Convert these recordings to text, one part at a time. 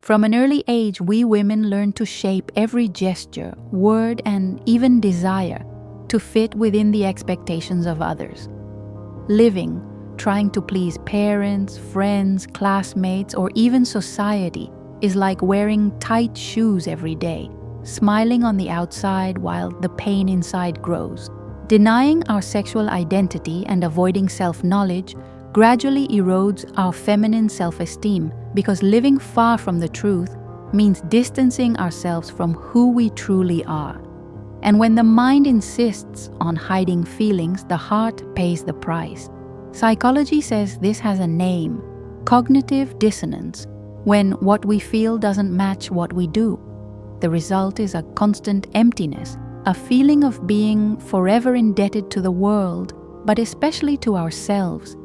From an early age, we women learn to shape every gesture, word, and even desire to fit within the expectations of others. Living, trying to please parents, friends, classmates, or even society is like wearing tight shoes every day, smiling on the outside while the pain inside grows. Denying our sexual identity and avoiding self-knowledge gradually erodes our feminine self-esteem, because living far from the truth means distancing ourselves from who we truly are. And when the mind insists on hiding feelings, the heart pays the price. Psychology says this has a name: cognitive dissonance, when what we feel doesn't match what we do. The result is a constant emptiness, a feeling of being forever indebted to the world, but especially to ourselves.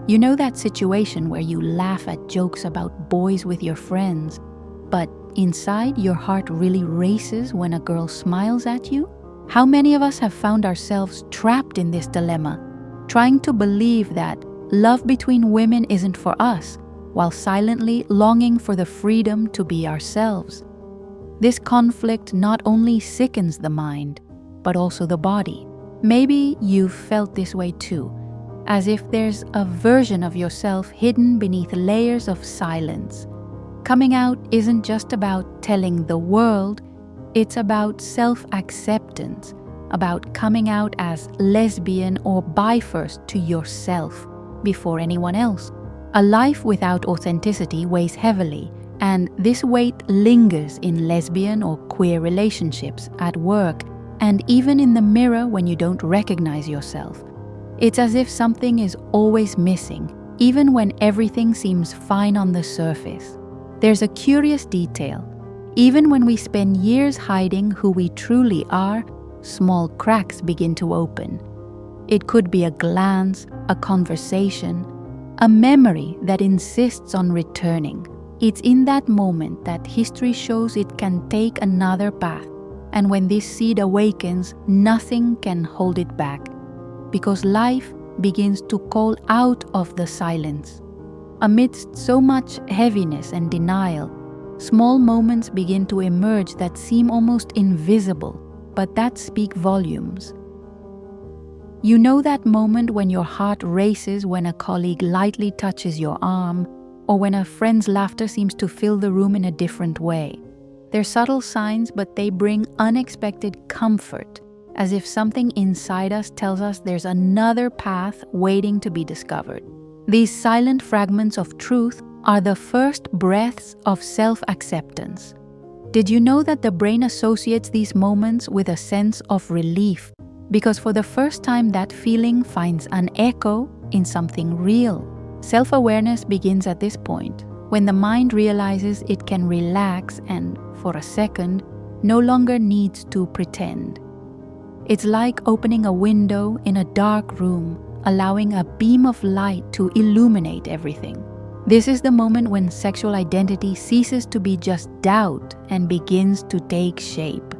You know that situation where you laugh at jokes about boys with your friends, but inside your heart really races when a girl smiles at you? How many of us have found ourselves trapped in this dilemma, trying to believe that love between women isn't for us, while silently longing for the freedom to be ourselves? This conflict not only sickens the mind, but also the body. Maybe you've felt this way too, as if there's a version of yourself hidden beneath layers of silence. Coming out isn't just about telling the world, it's about self-acceptance, about coming out as lesbian or bi first to yourself before anyone else. A life without authenticity weighs heavily, and this weight lingers in lesbian or queer relationships, at work, and even in the mirror when you don't recognize yourself. It's as if something is always missing, even when everything seems fine on the surface. There's a curious detail. Even when we spend years hiding who we truly are, small cracks begin to open. It could be a glance, a conversation, a memory that insists on returning. It's in that moment that history shows it can take another path, and when this seed awakens, nothing can hold it back, because life begins to call out of the silence. Amidst so much heaviness and denial, small moments begin to emerge that seem almost invisible, but that speak volumes. You know that moment when your heart races when a colleague lightly touches your arm, or when a friend's laughter seems to fill the room in a different way. They're subtle signs, but they bring unexpected comfort, as if something inside us tells us there's another path waiting to be discovered. These silent fragments of truth are the first breaths of self-acceptance. Did you know that the brain associates these moments with a sense of relief, because for the first time that feeling finds an echo in something real? Self-awareness begins at this point, when the mind realizes it can relax and, for a second, no longer needs to pretend. It's like opening a window in a dark room, allowing a beam of light to illuminate everything. This is the moment when sexual identity ceases to be just doubt and begins to take shape.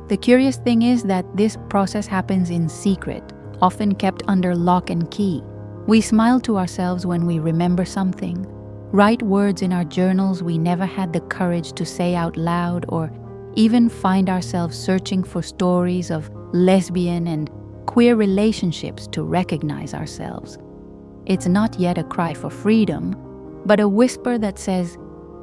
The curious thing is that this process happens in secret, often kept under lock and key. We smile to ourselves when we remember something, write words in our journals we never had the courage to say out loud, or even find ourselves searching for stories of lesbian and queer relationships to recognize ourselves. It's not yet a cry for freedom, but a whisper that says,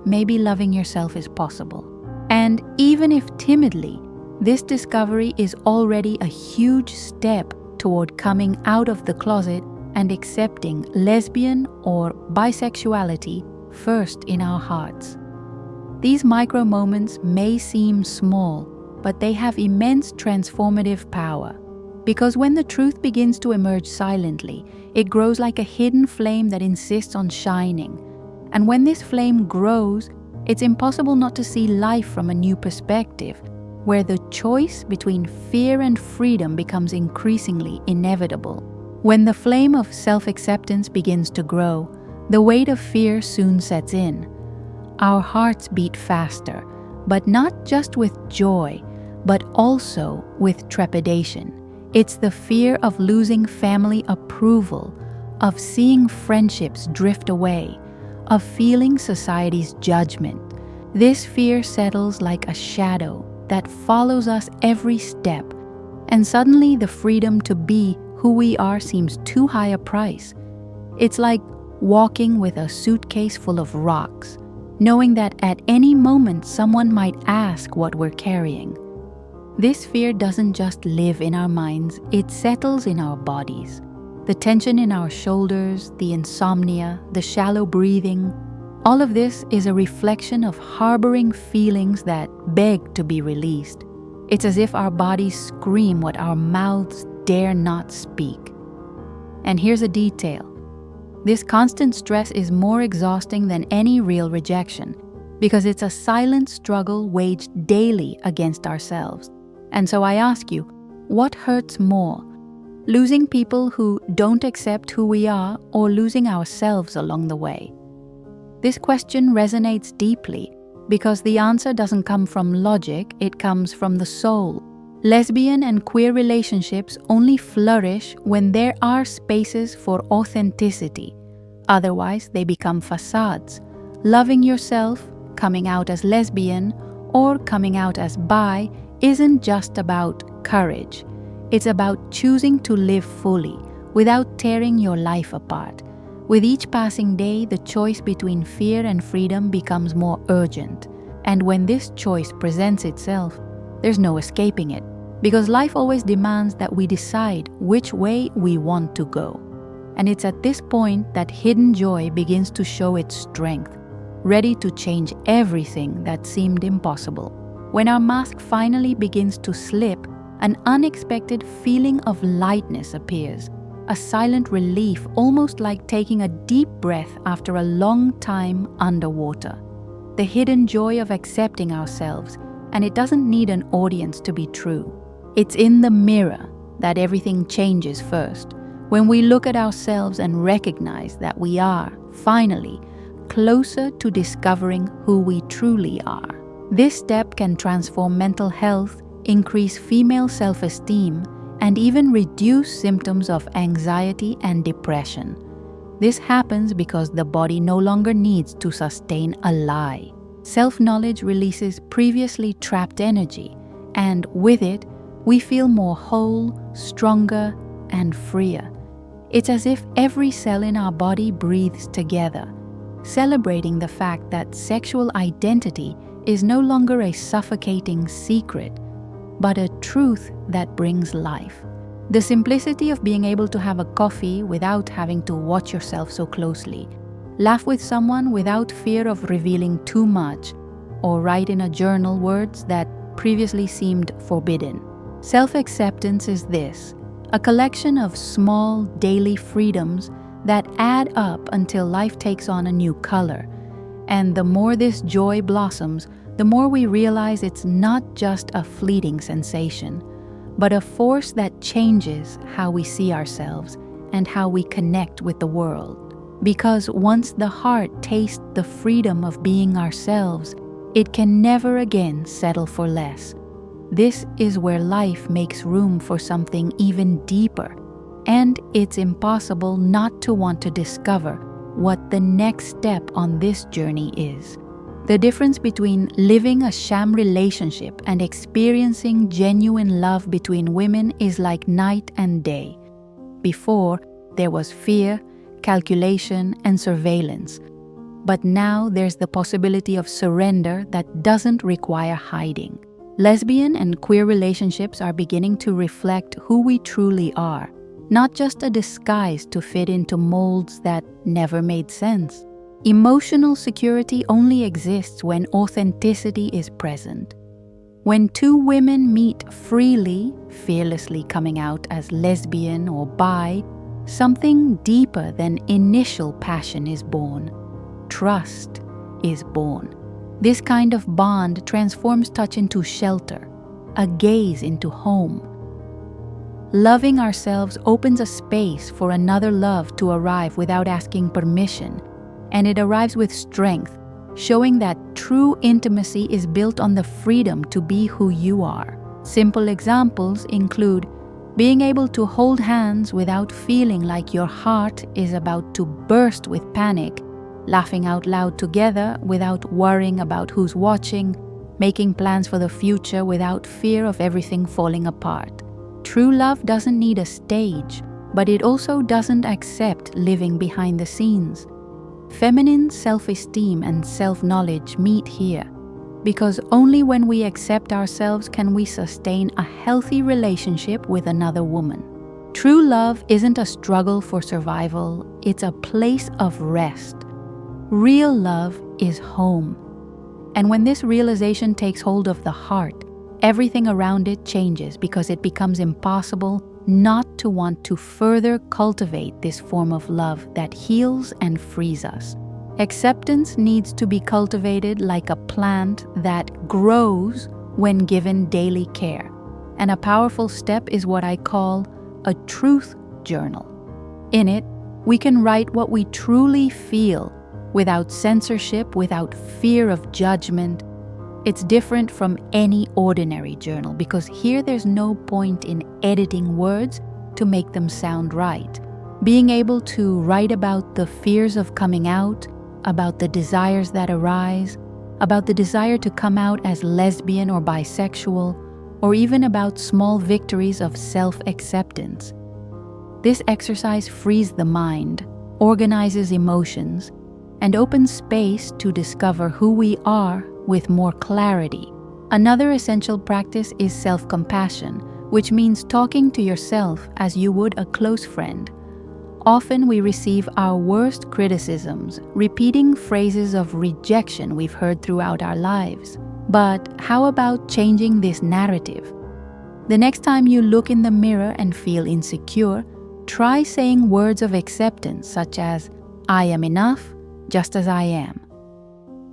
maybe loving yourself is possible. And even if timidly, this discovery is already a huge step toward coming out of the closet and accepting lesbian or bisexuality first in our hearts. These micro moments may seem small, but they have immense transformative power. Because when the truth begins to emerge silently, it grows like a hidden flame that insists on shining. And when this flame grows, it's impossible not to see life from a new perspective, where the choice between fear and freedom becomes increasingly inevitable. When the flame of self-acceptance begins to grow, the weight of fear soon sets in. Our hearts beat faster, but not just with joy, but also with trepidation. It's the fear of losing family approval, of seeing friendships drift away, of feeling society's judgment. This fear settles like a shadow that follows us every step, and suddenly the freedom to be who we are seems too high a price. It's like walking with a suitcase full of rocks, knowing that at any moment someone might ask what we're carrying. This fear doesn't just live in our minds, it settles in our bodies. The tension in our shoulders, the insomnia, the shallow breathing, all of this is a reflection of harboring feelings that beg to be released. It's as if our bodies scream what our mouths dare not speak. And here's a detail. This constant stress is more exhausting than any real rejection because it's a silent struggle waged daily against ourselves. And so I ask you, what hurts more? Losing people who don't accept who we are or losing ourselves along the way? This question resonates deeply because the answer doesn't come from logic, it comes from the soul. Lesbian and queer relationships only flourish when there are spaces for authenticity. Otherwise, they become facades. Loving yourself, coming out as lesbian, or coming out as bi isn't just about courage. It's about choosing to live fully, without tearing your life apart. With each passing day, the choice between fear and freedom becomes more urgent. And when this choice presents itself, there's no escaping it, because life always demands that we decide which way we want to go. And it's at this point that hidden joy begins to show its strength, ready to change everything that seemed impossible. When our mask finally begins to slip, an unexpected feeling of lightness appears, a silent relief, almost like taking a deep breath after a long time underwater. The hidden joy of accepting ourselves, and it doesn't need an audience to be true. It's in the mirror that everything changes first, when we look at ourselves and recognize that we are, finally, closer to discovering who we truly are. This step can transform mental health, increase female self-esteem, and even reduce symptoms of anxiety and depression. This happens because the body no longer needs to sustain a lie. Self-knowledge releases previously trapped energy, and with it, we feel more whole, stronger, and freer. It's as if every cell in our body breathes together, celebrating the fact that sexual identity is no longer a suffocating secret, but a truth that brings life. The simplicity of being able to have a coffee without having to watch yourself so closely, laugh with someone without fear of revealing too much, or write in a journal words that previously seemed forbidden. Self-acceptance is this, a collection of small daily freedoms that add up until life takes on a new color. And the more this joy blossoms, the more we realize it's not just a fleeting sensation, but a force that changes how we see ourselves and how we connect with the world. Because once the heart tastes the freedom of being ourselves, it can never again settle for less. This is where life makes room for something even deeper, and it's impossible not to want to discover what the next step on this journey is. The difference between living a sham relationship and experiencing genuine love between women is like night and day. Before, there was fear, calculation, and surveillance. But now there's the possibility of surrender that doesn't require hiding. Lesbian and queer relationships are beginning to reflect who we truly are, not just a disguise to fit into molds that never made sense. Emotional security only exists when authenticity is present. When two women meet freely, fearlessly coming out as lesbian or bi, something deeper than initial passion is born. Trust is born. This kind of bond transforms touch into shelter, a gaze into home. Loving ourselves opens a space for another love to arrive without asking permission, and it arrives with strength, showing that true intimacy is built on the freedom to be who you are. Simple examples include being able to hold hands without feeling like your heart is about to burst with panic, laughing out loud together without worrying about who's watching, making plans for the future without fear of everything falling apart. True love doesn't need a stage, but it also doesn't accept living behind the scenes. Feminine self-esteem and self-knowledge meet here, because only when we accept ourselves can we sustain a healthy relationship with another woman. True love isn't a struggle for survival, it's a place of rest. Real love is home. And when this realization takes hold of the heart, everything around it changes because it becomes impossible not to want to further cultivate this form of love that heals and frees us. Acceptance needs to be cultivated like a plant that grows when given daily care. And a powerful step is what I call a truth journal. In it, we can write what we truly feel without censorship, without fear of judgment. It's different from any ordinary journal because here there's no point in editing words to make them sound right. Being able to write about the fears of coming out, about the desires that arise, about the desire to come out as lesbian or bisexual, or even about small victories of self-acceptance. This exercise frees the mind, organizes emotions, and opens space to discover who we are with more clarity. Another essential practice is self-compassion, which means talking to yourself as you would a close friend. Often we receive our worst criticisms, repeating phrases of rejection we've heard throughout our lives. But how about changing this narrative? The next time you look in the mirror and feel insecure, try saying words of acceptance such as, "I am enough, just as I am."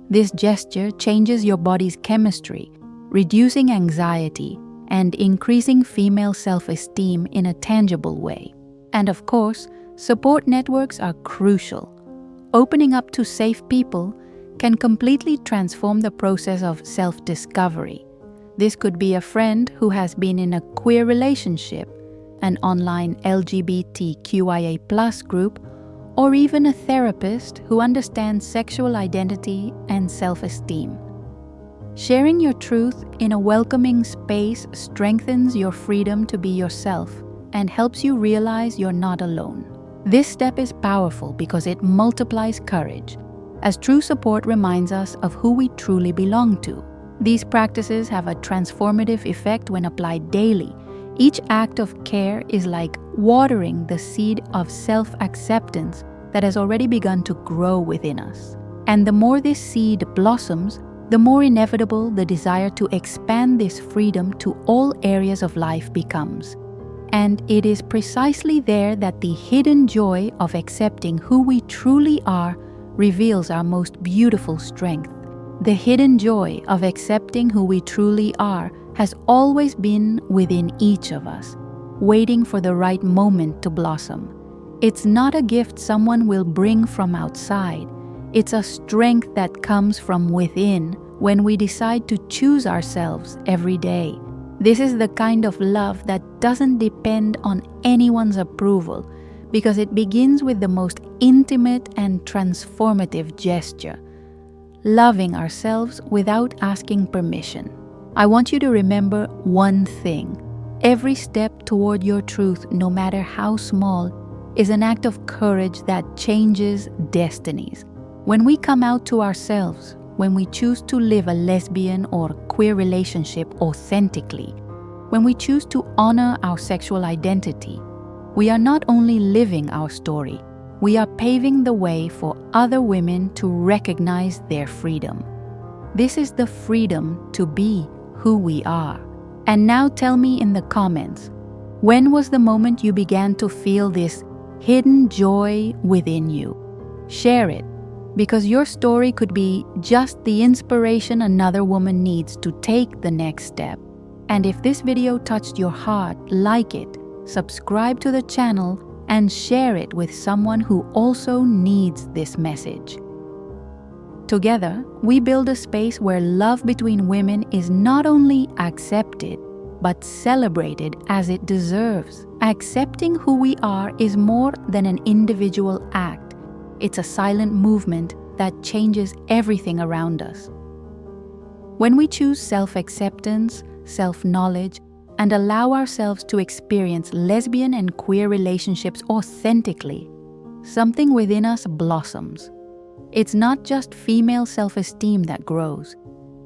This gesture changes your body's chemistry, reducing anxiety and increasing female self-esteem in a tangible way. And of course, support networks are crucial. Opening up to safe people can completely transform the process of self-discovery. This could be a friend who has been in a queer relationship, an online LGBTQIA+ group, or even a therapist who understands sexual identity and self-esteem. Sharing your truth in a welcoming space strengthens your freedom to be yourself and helps you realize you're not alone. This step is powerful because it multiplies courage, as true support reminds us of who we truly belong to. These practices have a transformative effect when applied daily. Each act of care is like watering the seed of self-acceptance that has already begun to grow within us. And the more this seed blossoms, the more inevitable the desire to expand this freedom to all areas of life becomes. And it is precisely there that the hidden joy of accepting who we truly are reveals our most beautiful strength. The hidden joy of accepting who we truly are has always been within each of us, waiting for the right moment to blossom. It's not a gift someone will bring from outside. It's a strength that comes from within when we decide to choose ourselves every day. This is the kind of love that doesn't depend on anyone's approval because it begins with the most intimate and transformative gesture, loving ourselves without asking permission. I want you to remember one thing. Every step toward your truth, no matter how small, is an act of courage that changes destinies. When we come out to ourselves, when we choose to live a lesbian or queer relationship authentically, when we choose to honor our sexual identity, we are not only living our story, we are paving the way for other women to recognize their freedom. This is the freedom to be who we are. And now tell me in the comments, when was the moment you began to feel this hidden joy within you? Share it, because your story could be just the inspiration another woman needs to take the next step. And if this video touched your heart, like it, subscribe to the channel, and share it with someone who also needs this message. Together, we build a space where love between women is not only accepted, but celebrated as it deserves. Accepting who we are is more than an individual act. It's a silent movement that changes everything around us. When we choose self-acceptance, self-knowledge, and allow ourselves to experience lesbian and queer relationships authentically, something within us blossoms. It's not just female self-esteem that grows,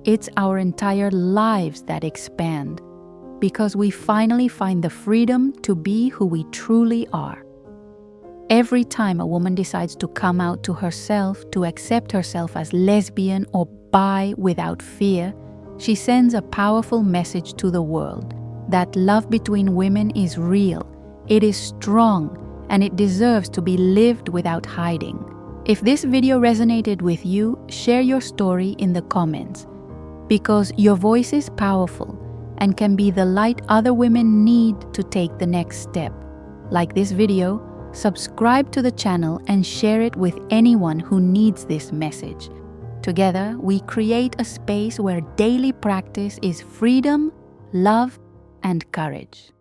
it's our entire lives that expand, because we finally find the freedom to be who we truly are. Every time a woman decides to come out to herself, to accept herself as lesbian or bi without fear, she sends a powerful message to the world that love between women is real, it is strong, and it deserves to be lived without hiding. If this video resonated with you, share your story in the comments, because your voice is powerful and can be the light other women need to take the next step. Like this video, subscribe to the channel and share it with anyone who needs this message. Together, we create a space where daily practice is freedom, love, and courage.